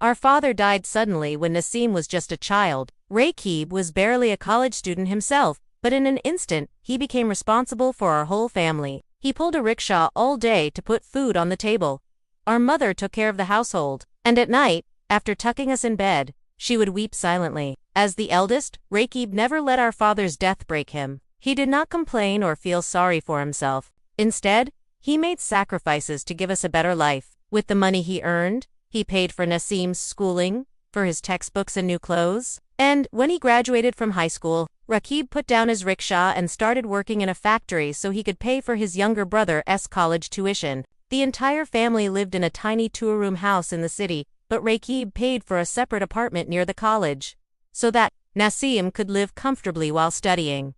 Our father died suddenly when Nasim was just a child. Rakib was barely a college student himself, but in an instant, he became responsible for our whole family. He pulled a rickshaw all day to put food on the table. Our mother took care of the household, and at night, after tucking us in bed, she would weep silently. As the eldest, Rakib never let our father's death break him. He did not complain or feel sorry for himself. Instead, he made sacrifices to give us a better life. With the money he earned, he paid for Nasim's schooling, for his textbooks and new clothes. And when he graduated from high school, Rakib put down his rickshaw and started working in a factory so he could pay for his younger brother's college tuition. The entire family lived in a tiny two-room house in the city, but Rakib paid for a separate apartment near the college, so that Nasim could live comfortably while studying.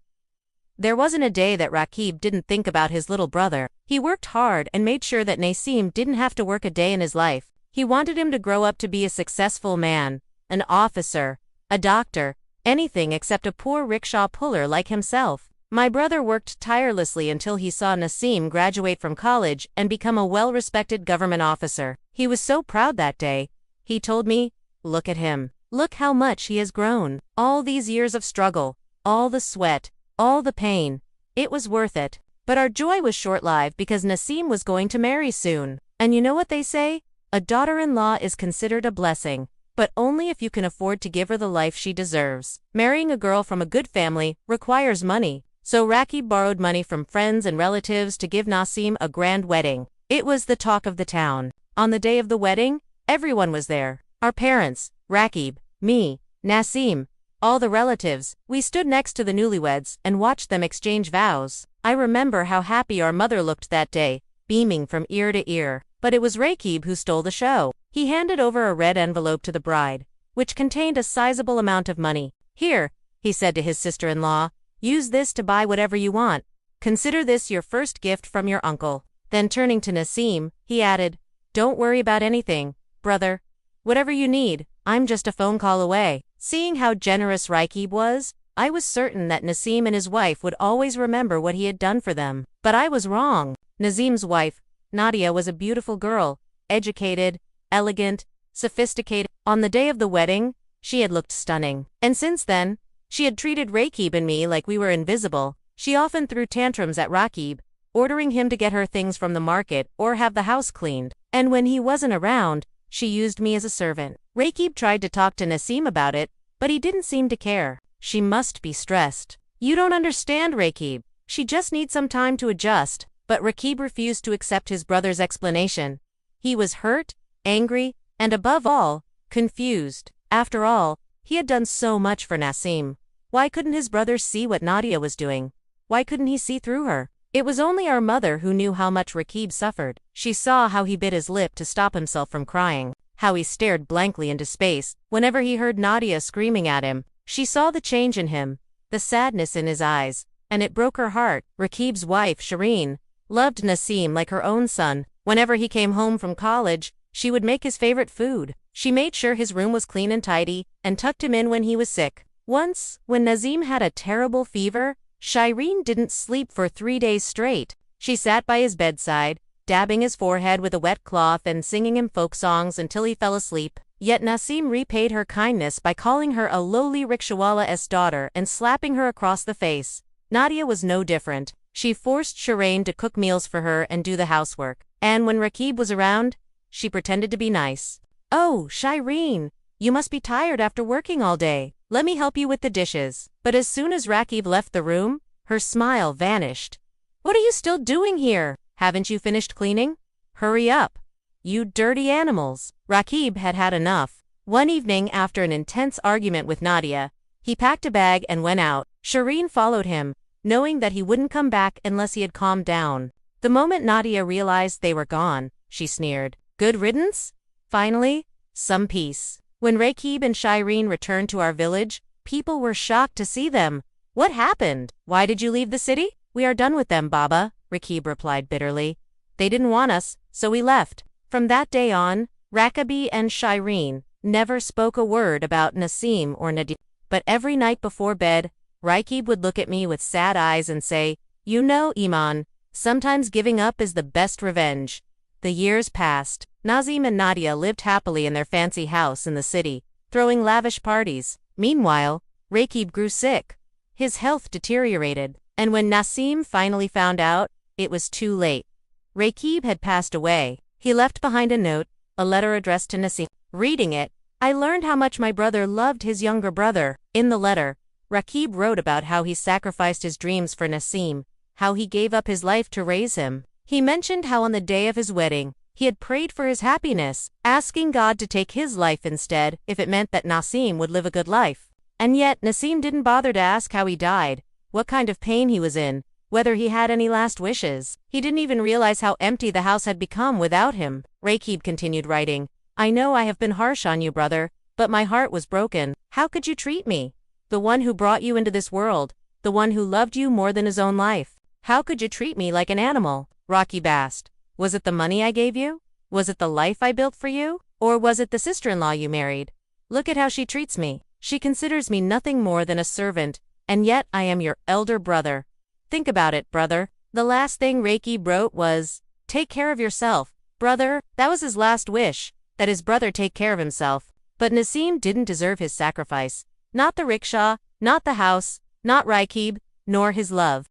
There wasn't a day that Rakib didn't think about his little brother. He worked hard and made sure that Nasim didn't have to work a day in his life. He wanted him to grow up to be a successful man, an officer, a doctor, anything except a poor rickshaw puller like himself. My brother worked tirelessly until he saw Nasim graduate from college and become a well-respected government officer. He was so proud that day. He told me, "Look at him. Look how much he has grown. All these years of struggle, all the sweat, all the pain. It was worth it." But our joy was short-lived because Nasim was going to marry soon. And you know what they say? A daughter-in-law is considered a blessing, but only if you can afford to give her the life she deserves. Marrying a girl from a good family requires money, so Rakib borrowed money from friends and relatives to give Nasim a grand wedding. It was the talk of the town. On the day of the wedding, everyone was there. Our parents, Rakib, me, Nasim, all the relatives. We stood next to the newlyweds and watched them exchange vows. I remember how happy our mother looked that day, beaming from ear to ear. But it was Rakib who stole the show. He handed over a red envelope to the bride, which contained a sizable amount of money. "Here," he said to his sister-in-law, "use this to buy whatever you want. Consider this your first gift from your uncle." Then turning to Nasim, he added, "Don't worry about anything, brother. Whatever you need, I'm just a phone call away." Seeing how generous Rakib was, I was certain that Nasim and his wife would always remember what he had done for them. But I was wrong. Nasim's wife, Nadia, was a beautiful girl, educated, elegant, sophisticated. On the day of the wedding, she had looked stunning. And since then, she had treated Rakib and me like we were invisible. She often threw tantrums at Rakib, ordering him to get her things from the market or have the house cleaned. And when he wasn't around, she used me as a servant. Rakib tried to talk to Nasim about it, but he didn't seem to care. "She must be stressed. You don't understand, Rakib. She just needs some time to adjust." But Rakib refused to accept his brother's explanation. He was hurt, angry, and above all, confused. After all, he had done so much for Nasim. Why couldn't his brother see what Nadia was doing? Why couldn't he see through her? It was only our mother who knew how much Rakib suffered. She saw how he bit his lip to stop himself from crying, how he stared blankly into space whenever he heard Nadia screaming at him. She saw the change in him, the sadness in his eyes, and it broke her heart. Rakib's wife, Shireen, loved Nasim like her own son. Whenever he came home from college, she would make his favorite food. She made sure his room was clean and tidy, and tucked him in when he was sick. Once, when Nasim had a terrible fever, Shireen didn't sleep for 3 days straight. She sat by his bedside, dabbing his forehead with a wet cloth and singing him folk songs until he fell asleep. Yet Nasim repaid her kindness by calling her a lowly rickshawala's daughter and slapping her across the face. Nadia was no different. She forced Shireen to cook meals for her and do the housework. And when Rakib was around, she pretended to be nice. "Oh, Shireen, you must be tired after working all day. Let me help you with the dishes." But as soon as Rakib left the room, her smile vanished. "What are you still doing here? Haven't you finished cleaning? Hurry up, you dirty animals." Rakib had had enough. One evening, after an intense argument with Nadia, he packed a bag and went out. Shireen followed him, knowing that he wouldn't come back unless he had calmed down. The moment Nadia realized they were gone, she sneered. "Good riddance? Finally, some peace." When Rakib and Shireen returned to our village, people were shocked to see them. "What happened? Why did you leave the city?" "We are done with them, Baba," Rakib replied bitterly. "They didn't want us, so we left." From that day on, Rakib and Shireen never spoke a word about Nasim or Nadia. But every night before bed, Rakib would look at me with sad eyes and say, "You know, Iman, sometimes giving up is the best revenge." The years passed. Nazim and Nadia lived happily in their fancy house in the city, throwing lavish parties. Meanwhile, Rakib grew sick. His health deteriorated, and when Nasim finally found out, it was too late. Rakib had passed away. He left behind a note, a letter addressed to Nasim. Reading it, I learned how much my brother loved his younger brother. In the letter, Rakib wrote about how he sacrificed his dreams for Nasim, how he gave up his life to raise him. He mentioned how on the day of his wedding, he had prayed for his happiness, asking God to take his life instead if it meant that Nasim would live a good life. And yet Nasim didn't bother to ask how he died, what kind of pain he was in, whether he had any last wishes. He didn't even realize how empty the house had become without him. Rakib continued writing, I know I have been harsh on you, brother, but my heart was broken. How could you treat me? The one who brought you into this world, the one who loved you more than his own life. How could you treat me like an animal? Rakib asked. Was it the money I gave you? Was it the life I built for you? Or was it the sister-in-law you married? Look at how she treats me. She considers me nothing more than a servant, and yet I am your elder brother. Think about it, brother. The last thing Rakib wrote was, take care of yourself, brother. That was his last wish, that his brother take care of himself. But Nasim didn't deserve his sacrifice. Not the rickshaw, not the house, not Rakib, nor his love.